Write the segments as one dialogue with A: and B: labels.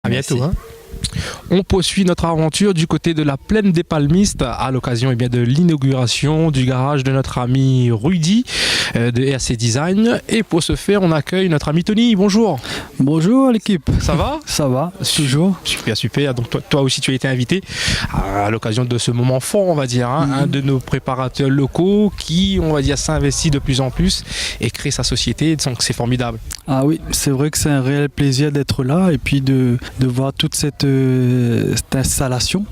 A: À bientôt.
B: Merci.
A: On poursuit notre aventure du côté de la plaine des Palmistes à l'occasion de l'inauguration du garage de notre ami Rudy de RC Design. Et pour ce faire, on accueille notre ami Tony. Bonjour.
C: Bonjour l'équipe.
A: Ça va?
C: Ça va, toujours.
A: Super, super. Donc toi aussi, tu as été invité à l'occasion de ce moment fort, on va dire, un de nos préparateurs locaux qui, on va dire, s'investit de plus en plus et crée sa société. Donc c'est formidable.
C: Ah oui, c'est vrai que c'est un réel plaisir d'être là et puis de voir toute cette installation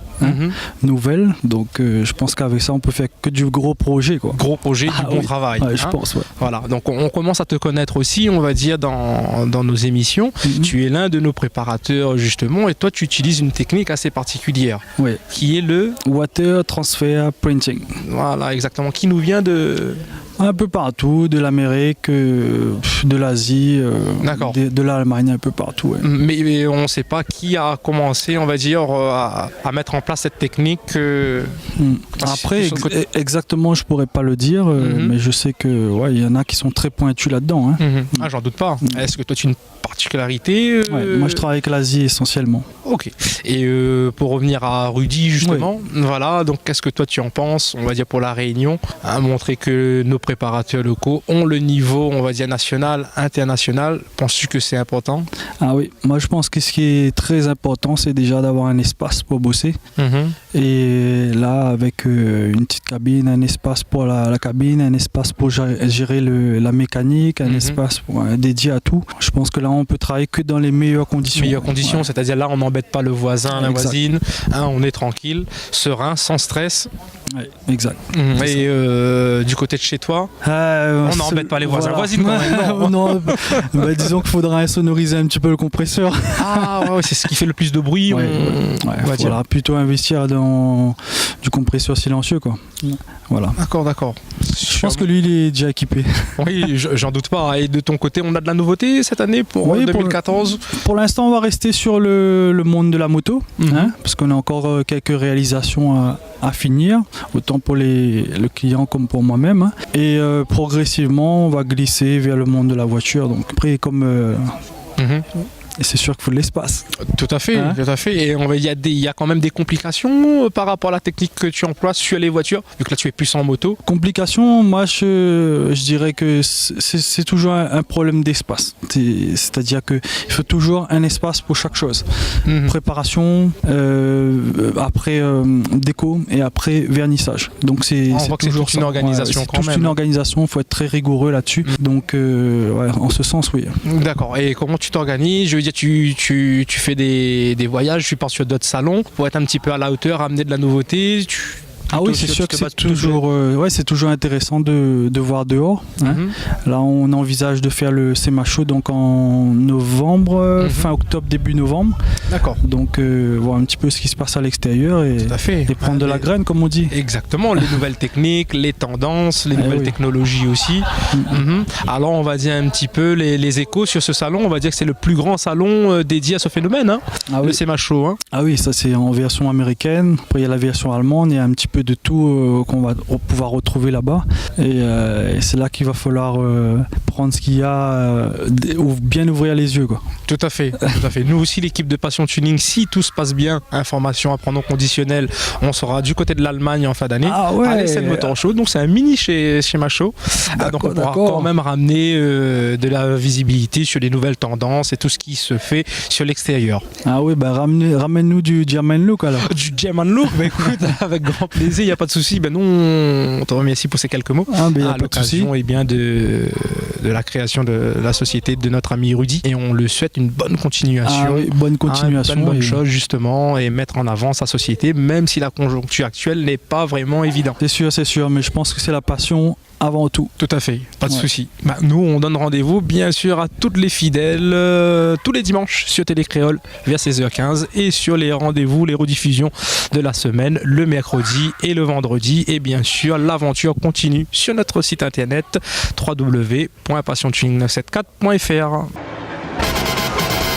C: nouvelle. Donc je pense qu'avec ça, on peut faire que du gros projet, quoi.
A: Gros projet, du bon travail.
C: Ouais, je pense, ouais.
A: Voilà, donc on commence à te connaître aussi, on va dire, dans nos émissions. Tu es l'un de nos préparateurs, justement, et toi, tu utilises une technique assez particulière, qui est le
C: Water Transfer Printing.
A: Voilà, exactement, qui nous vient de...
C: Un peu partout, de l'Amérique, de l'Asie, de l'Allemagne, un peu partout. Ouais.
A: Mais on ne sait pas qui a commencé, on va dire, à mettre en place cette technique.
C: Après, exactement, je ne pourrais pas le dire, mais je sais que il y en a qui sont très pointus là-dedans.
A: Ah, j'en doute pas. Est-ce que toi, tu as une particularité
C: Moi, je travaille avec l'Asie essentiellement.
A: Ok. Et pour revenir à Rudy, justement, voilà, donc qu'est-ce que toi, tu en penses, on va dire, pour la Réunion, à montrer que nos préparateurs locaux ont le niveau, on va dire, national, international. Penses-tu que c'est important?
C: Ah oui, moi je pense que ce qui est très important, c'est déjà d'avoir un espace pour bosser. Et là, avec une petite cabine, un espace pour la cabine, un espace pour gérer la mécanique, un espace dédié à tout. Je pense que là, on peut travailler que dans les meilleures conditions.
A: Meilleures conditions, c'est-à-dire là, on n'embête pas le voisin, la voisine, on est tranquille, serein, sans stress.
C: Oui, exact.
A: Et du côté de chez toi, on n'embête pas les voisins. Voisines quand même, non.
C: Disons qu'il faudra insonoriser un petit peu le compresseur.
A: Ah ouais, c'est ce qui fait le plus de bruit.
C: Il faudra plutôt investir dans du compresseur silencieux, quoi. Voilà.
A: D'accord.
C: Je pense que lui, il est déjà équipé.
A: Oui, j'en doute pas. Et de ton côté, on a de la nouveauté cette année pour 2014?
C: Pour l'instant, on va rester sur le monde de la moto, parce qu'on a encore quelques réalisations à finir, autant pour le client comme pour moi-même. Et progressivement, on va glisser vers le monde de la voiture. Donc après, comme... Et c'est sûr qu'il faut de l'espace.
A: Tout à fait, tout à fait. Et il y a quand même des complications par rapport à la technique que tu emploies sur les voitures, vu que là tu es plus en moto.
C: Complications, moi je dirais que c'est toujours un problème d'espace. C'est-à-dire qu'il faut toujours un espace pour chaque chose. Préparation, après déco et après vernissage. Donc c'est toujours
A: toute une organisation quand même.
C: C'est une organisation, il faut être très rigoureux là-dessus. Donc en ce sens, oui.
A: D'accord. Et comment tu t'organises? Je veux dire, tu fais des voyages, tu pars sur d'autres salons pour être un petit peu à la hauteur, amener de la nouveauté.
C: Ah oui, c'est sûr que c'est toujours intéressant de voir dehors. Là, on envisage de faire le SEMA Show donc en novembre, fin octobre, début novembre.
A: D'accord.
C: Donc, voir un petit peu ce qui se passe à l'extérieur et prendre de la graine, comme on dit.
A: Exactement, les nouvelles techniques, les tendances, les nouvelles technologies aussi. Alors, on va dire un petit peu les échos sur ce salon. On va dire que c'est le plus grand salon dédié à ce phénomène, le SEMA Show.
C: Ah oui, ça c'est en version américaine. Après, il y a la version allemande, il y a un petit peu de tout qu'on va pouvoir retrouver là-bas et c'est là qu'il va falloir prendre ce qu'il y a ou bien ouvrir les yeux, quoi.
A: Tout à fait. Nous aussi, l'équipe de Passion Tuning, si tout se passe bien, information à prendre au conditionnel, on sera du côté de l'Allemagne en fin d'année à l'Essen Motor Show. Donc c'est un mini chez Macho. Donc on pourra quand même ramener de la visibilité sur les nouvelles tendances et tout ce qui se fait sur l'extérieur.
C: Ah oui, ramène-nous du German Look alors.
A: Du German Look, écoute, avec grand plaisir. Il n'y a pas de souci. Nous, on te remercie pour ces quelques mots. À l'occasion de la création de la société de notre ami Rudy. Et on le souhaite une bonne continuation.
C: Bonne continuation.
A: Une bonne chose, justement, et mettre en avant sa société, même si la conjoncture actuelle n'est pas vraiment évidente.
C: C'est sûr, mais je pense que c'est la passion avant tout.
A: Tout à fait, pas de souci. Nous, on donne rendez-vous, bien sûr, à toutes les fidèles, tous les dimanches sur Télé Créole, vers 16h15, et sur les rendez-vous, les rediffusions de la semaine, le mercredi et le vendredi. Et bien sûr, l'aventure continue sur notre site internet www.passiontuning974.fr.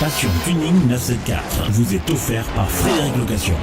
D: Passion Tuning 974 vous est offert par Frédéric Location.